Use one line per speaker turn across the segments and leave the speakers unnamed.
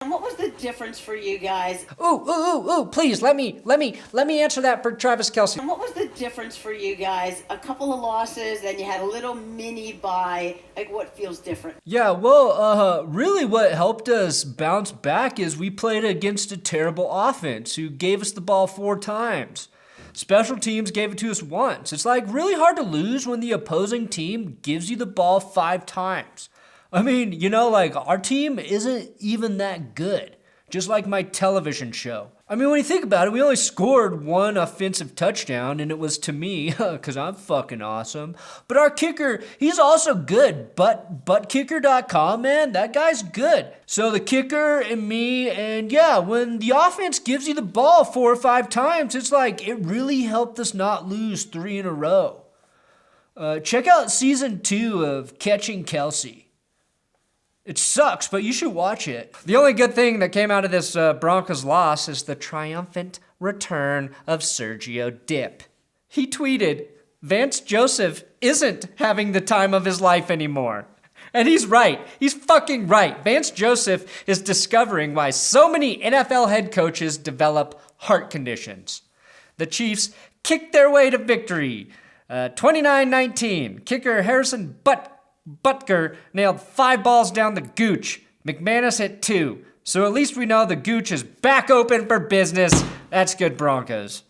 And what was the difference for you guys?
Please, let me answer that for Travis Kelce.
And what was the difference for you guys? A couple of losses, then you had a little mini bye. Like, what feels different?
Yeah, well, really what helped us bounce back is we played against a terrible offense who gave us the ball 4 times. Special teams gave it to us once. It's like really hard to lose when the opposing team gives you the ball 5 times. I mean, like our team isn't even that good. Just like my television show. I mean, when you think about it, we only scored 1 offensive touchdown, and it was to me, because I'm fucking awesome. But our kicker, he's also good. Buttkicker.com, man, that guy's good. So the kicker and me, and yeah, when the offense gives you the ball 4 or 5 times, it's like it really helped us not lose 3 in a row. Check out season 2 of Catching Kelce. It sucks, but you should watch it. The only good thing that came out of this Broncos loss is the triumphant return of Sergio Dip. He tweeted, Vance Joseph isn't having the time of his life anymore. And he's right. He's fucking right. Vance Joseph is discovering why so many NFL head coaches develop heart conditions. The Chiefs kicked their way to victory. 29-19. Kicker Harrison Butker nailed 5 balls down the gooch. McManus hit 2. So at least we know the gooch is back open for business. That's good, Broncos.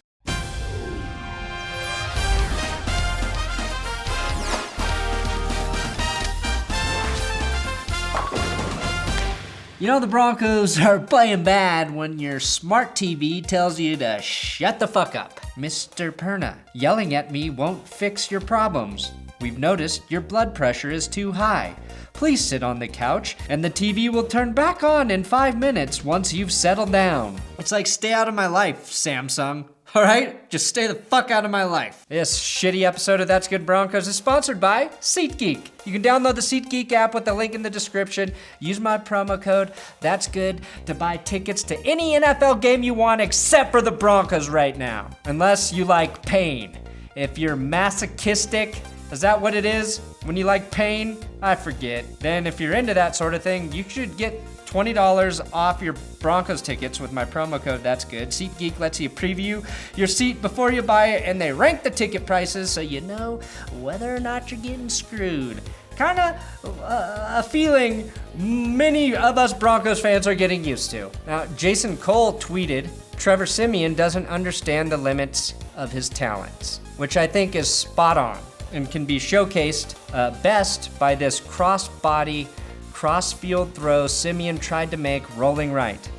The Broncos are playing bad when your smart TV tells you to shut the fuck up. Mr. Perna, yelling at me won't fix your problems. We've noticed your blood pressure is too high. Please sit on the couch and the TV will turn back on in 5 minutes once you've settled down. It's like, stay out of my life, Samsung. All right? Just stay the fuck out of my life. This shitty episode of That's Good Broncos is sponsored by SeatGeek. You can download the SeatGeek app with the link in the description. Use my promo code That's Good to buy tickets to any NFL game you want except for the Broncos right now. Unless you like pain. If you're masochistic, is that what it is? When you like pain? I forget. Then if you're into that sort of thing, you should get $20 off your Broncos tickets with my promo code That's Good. SeatGeek lets you preview your seat before you buy it, and they rank the ticket prices so you know whether or not you're getting screwed. Kind of a feeling many of us Broncos fans are getting used to. Now, Jason Cole tweeted, Trevor Siemian doesn't understand the limits of his talents, which I think is spot on and can be showcased best by this cross-body, cross-field throw Siemian tried to make rolling right.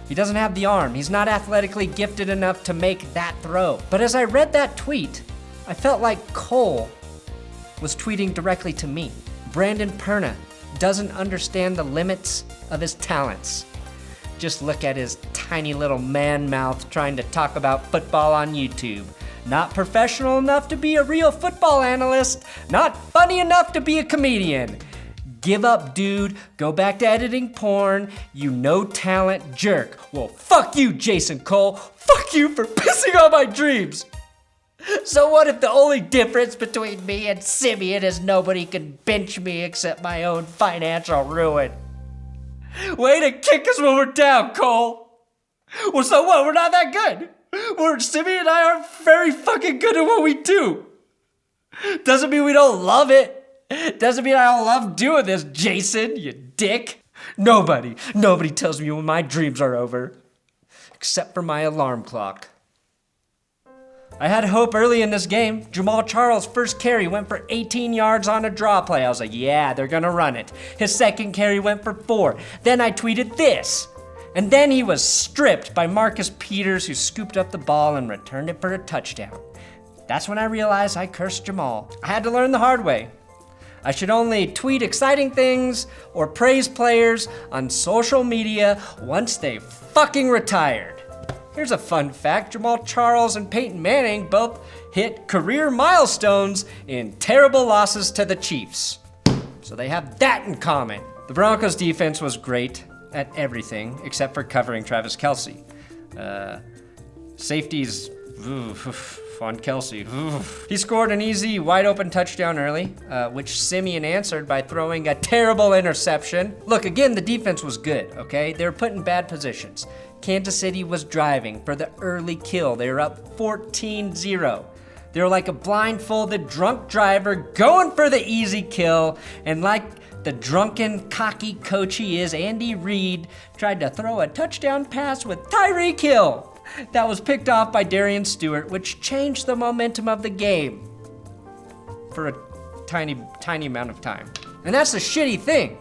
He doesn't have the arm. He's not athletically gifted enough to make that throw. But as I read that tweet, I felt like Cole was tweeting directly to me. Brandon Perna doesn't understand the limits of his talents. Just look at his tiny little man mouth trying to talk about football on YouTube. Not professional enough to be a real football analyst. Not funny enough to be a comedian. Give up, dude. Go back to editing porn. You no talent jerk. Well, fuck you, Jason Cole. Fuck you for pissing on my dreams. So what if the only difference between me and Siemian is nobody can bench me except my own financial ruin? Way to kick us when we're down, Cole. Well, so what? We're not that good. Siemian and I are very fucking good at what we do. Doesn't mean we don't love it. Doesn't mean I don't love doing this, Jason, you dick. Nobody tells me when my dreams are over. Except for my alarm clock. I had hope early in this game. Jamal Charles' first carry went for 18 yards on a draw play. I was like, yeah, they're gonna run it. His second carry went for 4. Then I tweeted this. And then he was stripped by Marcus Peters, who scooped up the ball and returned it for a touchdown. That's when I realized I cursed Jamal. I had to learn the hard way. I should only tweet exciting things or praise players on social media once they fucking retired. Here's a fun fact. Jamal Charles and Peyton Manning both hit career milestones in terrible losses to the Chiefs. So they have that in common. The Broncos defense was great at everything except for covering Travis Kelce. Safeties, on Kelce. He scored an easy, wide-open touchdown early, which Siemian answered by throwing a terrible interception. Look, again, the defense was good, okay? They were put in bad positions. Kansas City was driving for the early kill. They were up 14-0. They were like a blindfolded drunk driver going for the easy kill, and like the drunken, cocky coach he is, Andy Reid tried to throw a touchdown pass with Tyreek Hill that was picked off by Darian Stewart, which changed the momentum of the game for a tiny amount of time. And that's the shitty thing.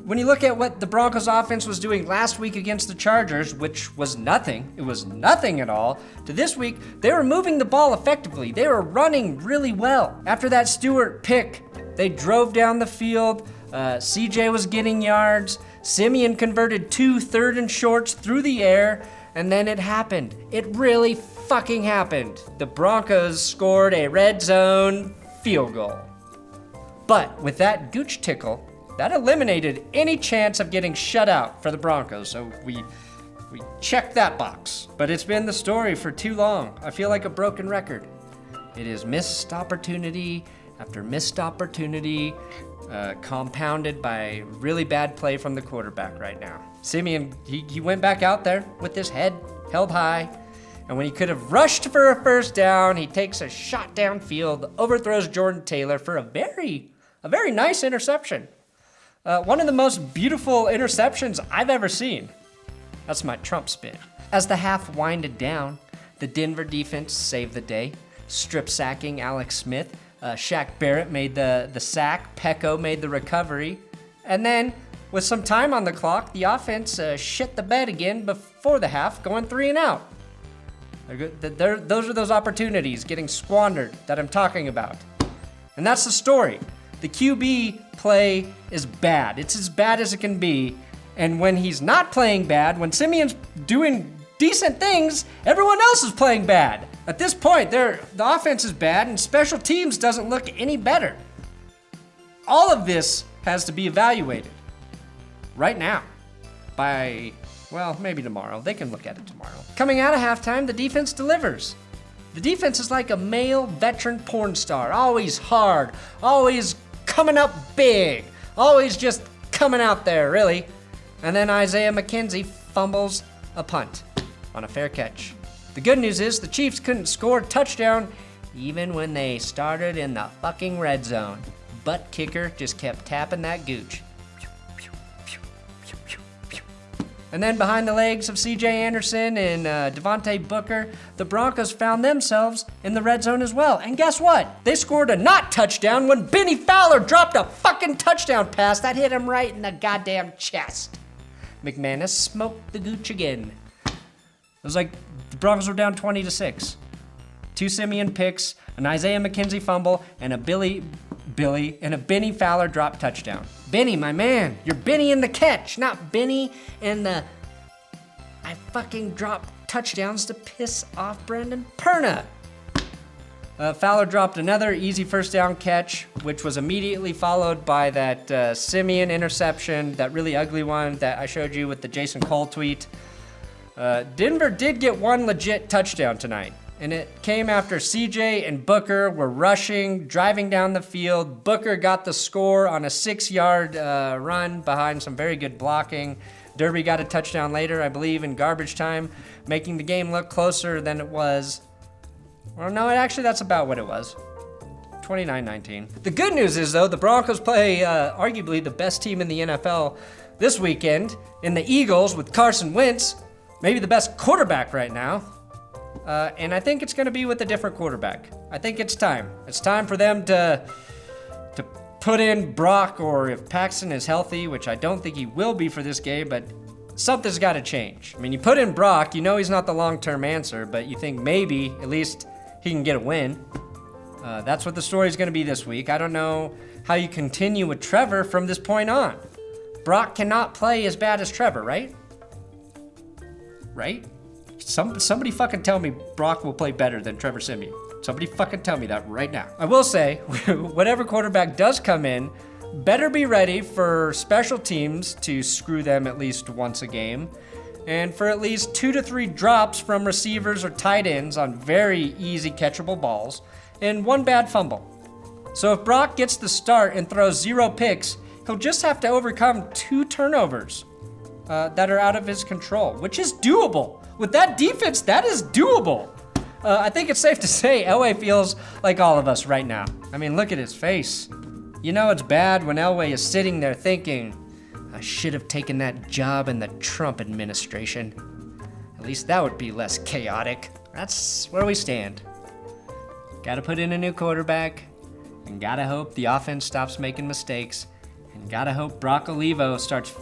When you look at what the Broncos offense was doing last week against the Chargers, which was nothing, it was nothing at all, to this week, they were moving the ball effectively. They were running really well. After that Stewart pick, they drove down the field. CJ was getting yards. Siemian converted 2 third and shorts through the air, and then it happened. It really fucking happened. The Broncos scored a red zone field goal. But with that gooch tickle, that eliminated any chance of getting shut out for the Broncos, so we checked that box. But it's been the story for too long. I feel like a broken record. It is missed opportunity after missed opportunity, compounded by really bad play from the quarterback right now. Siemian, he went back out there with his head held high, and when he could have rushed for a first down, he takes a shot downfield, overthrows Jordan Taylor for a very nice interception. One of the most beautiful interceptions I've ever seen. That's my Trump spin. As the half winded down, the Denver defense saved the day, strip sacking Alex Smith. Shaq Barrett made the sack, Pecco made the recovery, and then with some time on the clock, the offense shit the bed again before the half, going 3 and out. Those are those opportunities getting squandered that I'm talking about. And that's the story. The QB play is bad. It's as bad as it can be. And when he's not playing bad, when Siemian's doing decent things, everyone else is playing bad. At this point, the offense is bad and special teams doesn't look any better. All of this has to be evaluated right now by, well, maybe tomorrow. They can look at it tomorrow. Coming out of halftime, the defense delivers. The defense is like a male veteran porn star, always hard, always coming up big, always just coming out there, really. And then Isaiah McKenzie fumbles a punt on a fair catch. The good news is the Chiefs couldn't score a touchdown even when they started in the fucking red zone. Butt kicker just kept tapping that gooch. And then behind the legs of CJ Anderson and Devontae Booker, the Broncos found themselves in the red zone as well. And guess what? They scored a not touchdown when Bennie Fowler dropped a fucking touchdown pass that hit him right in the goddamn chest. McManus smoked the gooch again. It was like the Broncos were down 20-6. 2 Siemian picks, an Isaiah McKenzie fumble, and a Bennie Fowler drop touchdown. Bennie, my man, you're Bennie in the catch, not Bennie in the I fucking dropped touchdowns to piss off Brandon Perna. Fowler dropped another easy first down catch, which was immediately followed by that Siemian interception, that really ugly one that I showed you with the Jason Cole tweet. Denver did get one legit touchdown tonight, and it came after CJ and Booker were rushing, driving down the field. Booker got the score on a 6-yard run behind some very good blocking. Derby got a touchdown later, I believe, in garbage time, making the game look closer than it was. Well, no, actually, that's about what it was. 29-19. The good news is, though, the Broncos play arguably the best team in the NFL this weekend in the Eagles with Carson Wentz. Maybe the best quarterback right now. And I think it's going to be with a different quarterback. I think it's time. It's time for them to put in Brock, or if Paxton is healthy, which I don't think he will be for this game, but something's got to change. I mean, you put in Brock, you know he's not the long-term answer, but you think maybe at least he can get a win. That's what the story's going to be this week. I don't know how you continue with Trevor from this point on. Brock cannot play as bad as Trevor, right? Right? Somebody fucking tell me Brock will play better than Trevor Siemian. Somebody fucking tell me that right now. I will say, whatever quarterback does come in, better be ready for special teams to screw them at least once a game. and for at least 2 to 3 drops from receivers or tight ends on very easy catchable balls, and 1 bad fumble. So if Brock gets the start and throws 0 picks, he'll just have to overcome 2 turnovers that are out of his control, which is doable. With that defense, that is doable. I think it's safe to say Elway feels like all of us right now. I mean, look at his face. You know it's bad when Elway is sitting there thinking, I should have taken that job in the Trump administration. At least that would be less chaotic. That's where we stand. Gotta put in a new quarterback, and gotta hope the offense stops making mistakes, and gotta hope Brock Olivo starts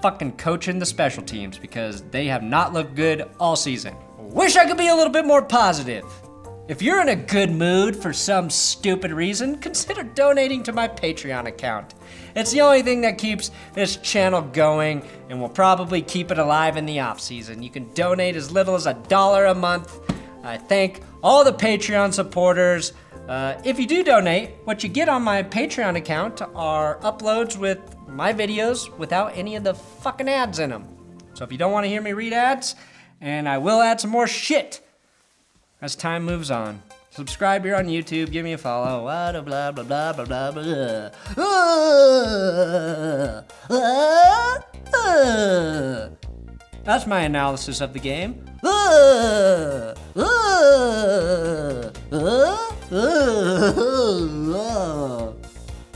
fucking coaching the special teams, because they have not looked good all season. Wish I could be a little bit more positive. If you're in a good mood for some stupid reason, consider donating to my Patreon account. It's the only thing that keeps this channel going and will probably keep it alive in the off season. You can donate as little as $1 a month. I thank all the Patreon supporters. If you do donate, what you get on my Patreon account are uploads with my videos without any of the fucking ads in them. So if you don't want to hear me read ads, and I will add some more shit as time moves on. Subscribe here on YouTube, give me a follow, blah, blah, blah, blah, blah, blah, blah. That's my analysis of the game.